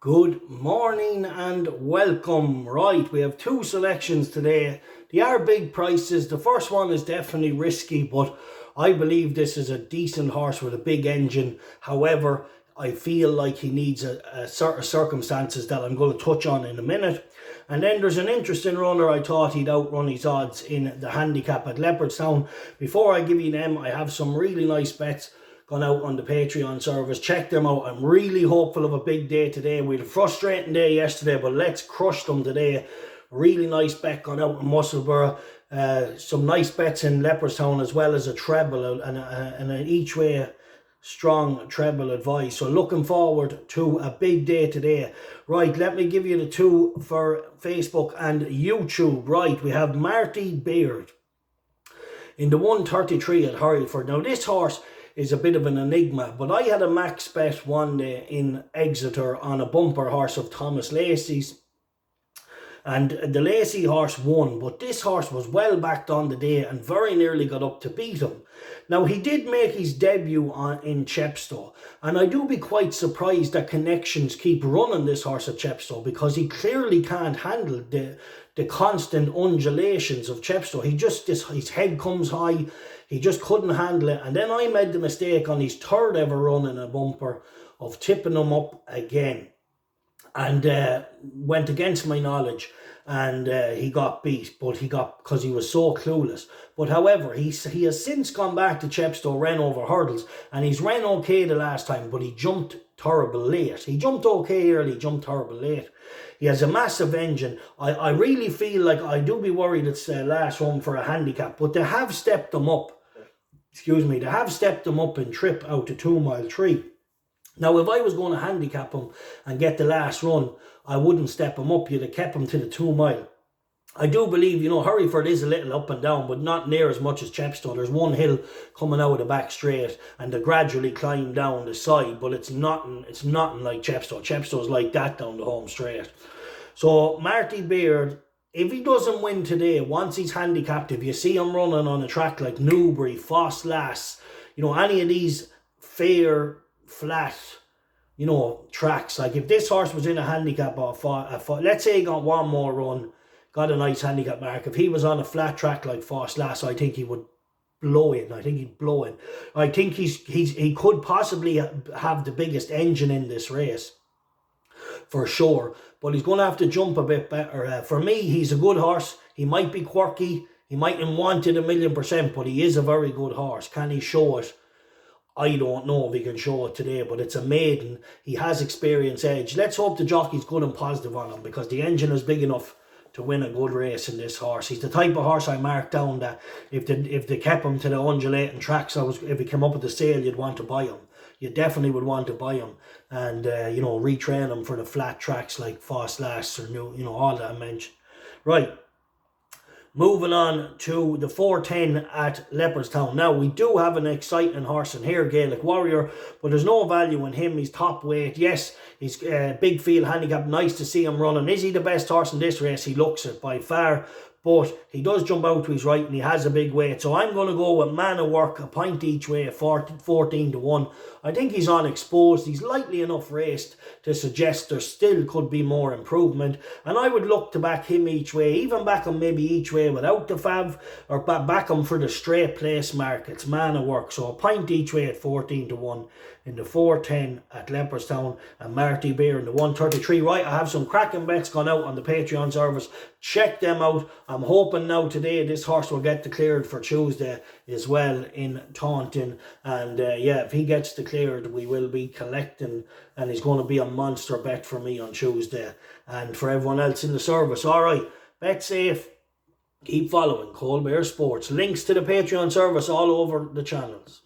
Good morning and welcome. Right, we have two selections today. They are big prices. The first one is definitely risky, but I believe this is a decent horse with a big engine. However, I feel like he needs a certain circumstances that I'm going to touch on in a minute. And then there's an interesting runner I thought he'd outrun his odds in the handicap at Leopardstown. Before I give you them, I have some really nice bets gone out on the Patreon service. Check them out. I'm really hopeful of a big day today. We had a frustrating day yesterday, but let's crush them today. Really nice bet gone out in Musselburgh. Some nice bets in Leopardstown, as well as a treble and an each way strong treble advice. So looking forward to a big day today. Right, let me give you the two for Facebook and YouTube. Right, we have Marty Beard in the 133 at Hereford. Now this horse is a bit of an enigma, but I had a max bet one day in Exeter on a bumper horse of Thomas Lacey's, and the Lacey horse won, but this horse was well backed on the day and very nearly got up to beat him. Now he did make his debut in Chepstow, and I do be quite surprised that Connections keep running this horse at Chepstow, because he clearly can't handle the constant undulations of Chepstow. His head comes high. He just couldn't handle it. And then I made the mistake on his third ever run in a bumper of tipping him up again. And went against my knowledge. And he got beat, because he was so clueless. But however, he has since gone back to Chepstow, ran over hurdles, and he's ran okay the last time, but he jumped terrible late. He jumped okay early, jumped terrible late. He has a massive engine. I really feel like I do be worried it's last run for a handicap, but they have stepped him up. They have stepped him up in trip out to 2 mile 3. Now, if I was going to handicap him and get the last run, I wouldn't step him up. You'd have kept him to the 2 mile. I do believe, Hereford is a little up and down, but not near as much as Chepstow. There's one hill coming out of the back straight, and they gradually climb down the side, but it's nothing like Chepstow. Chepstow's like that down the home straight. So, Marty Beard, if he doesn't win today, once he's handicapped, if you see him running on a track like Newbury, Foss Lass, any of these fair, flat, tracks, like if this horse was in a handicap let's say he got one more run, got a nice handicap mark, if he was on a flat track like Foss Lass, I think he would blow in. I think he'd blow in. I think he could possibly have the biggest engine in this race, for sure, but he's going to have to jump a bit better. For me, he's a good horse. He might be quirky. He mightn't want it 1,000,000%, but he is a very good horse. Can he show it? I don't know if he can show it today, but it's a maiden. He has experience edge. Let's hope the jockey's good and positive on him, because the engine is big enough to win a good race in this horse. He's the type of horse I marked down that if they kept him to the undulating tracks, if he came up at the sale, you'd want to buy him. You definitely would want to buy him and, retrain him for the flat tracks like Foss Lass or, all that I mentioned. Right. Moving on to the 410 at Leopardstown. Now, we do have an exciting horse in here, Gaelic Warrior, but there's no value in him. He's top weight. Yes, he's big field handicap. Nice to see him running. Is he the best horse in this race? He looks it by far. But he does jump out to his right, and he has a big weight. So I'm going to go with Man of Work, a point each way, 14 to 1. I think he's unexposed. He's lightly enough raced to suggest there still could be more improvement. And I would look to back him each way, even back him maybe each way without the fav, or back him for the straight place mark. It's Man of Work. So a point each way at 14 to 1 in the 410 at Leopardstown, and Marty Beer in the 133. Right, I have some cracking bets gone out on the Patreon service. Check them out. I'm hoping now today this horse will get declared for Tuesday as well in Taunton. And if he gets declared, we will be collecting, and he's going to be a monster bet for me on Tuesday and for everyone else in the service. All right, bet safe. Keep following Colbert Sports. Links to the Patreon service all over the channels.